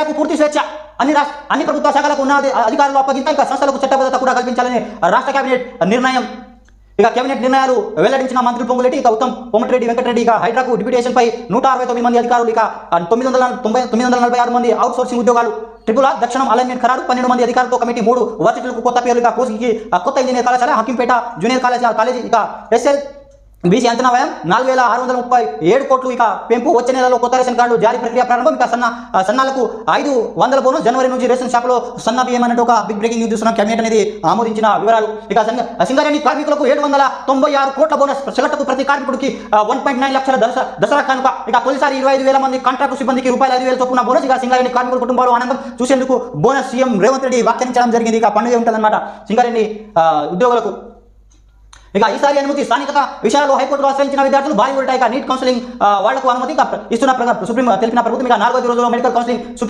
హైడ్రాకు పూర్తి స్వేచ్ఛ, అన్ని ప్రభుత్వ శాఖలకు ఉన్న అధికారులు అప్పగింత ఇక సంస్థలకు చట్టబద్ధత కూడా కల్పించాలని రాష్ట్ర కేబినెట్ నిర్ణయం. ఇక కేబినెట్ నిర్ణయాలు వెల్లడించిన మంత్రులు పొంగులేటి, ఇక ఉత్తమ్, కోమటిరెడ్డి వెంకటరెడ్డి ఇక హైడ్రాకు డిప్యూటేషన్ పై 169 మంది అధికారులు, ఇక 946 మంది అవుట్ సోర్సింగ్ ఉద్యోగాలు, ట్రిపుల్ ఆర్ దక్షిణం అలైన్మెంట్ ఖరారు, 12 మంది అధికారులతో కమిటీ, 3 వర్సిటీలకు కొత్త పేర్లు, ఇక కోసికి కొత్త ఇంజనీర్ కళాశాల, హకీంపేట జూనియర్ కాలేజీ, ఇక ఎస్ఎల్ బీసీ అంచనా వ్యయం 4637 కోట్లు, ఇక పెంపు, వచ్చే నెలలో కొత్త రేషన్ కార్డు జారీ ప్రక్రియ ప్రారంభం, ఇక సన్నాలకు 500 బోనస్, జనవరి నుంచి రేషన్ షాపులో సన్న బియ్యం అన్నట్టు ఒక బిగ్ బ్రేకింగ్ న్యూస్ చూస్తున్నాం. కేబినెట్ అనేది ఆమోదించిన వివరాలు. ఇక సింగరేణి కార్మికులకు 796 కోట్ల బోనస్, సగటుకు ప్రతి కార్మికుడికి 1.9 లక్షల దసరా కానుక, ఇక తొలిసారి 25,000 మంది కాంట్రాక్టు సిబ్బందికి ₹5,000 చొప్పున బోనస్, ఇక సింగరేణి కార్మికుల కుటుంబాలు ఆనందం చూసేందుకు బోనస్ సీఎం రేవంత్ రెడ్డి వ్యాఖ్యానించడం జరిగింది. ఇక పండుగ ఉంటుందన్నమాట సింగరేణి ఉద్యోగులకు. ఇక ఈసారి అనుమతి స్థానికత విషయాల్లో హైకోర్టులో ఆశ్రయించిన విద్యార్థులు భారీ ఉల్టా, ఇక నీట్ కౌన్సిలింగ్ వాళ్లకు అనుమతి ఇస్తున్న సుప్రీం తెలిపిన ప్రభుత్వం. ఇక 4వ రోజులో మెడికల్ కౌన్సిలింగ్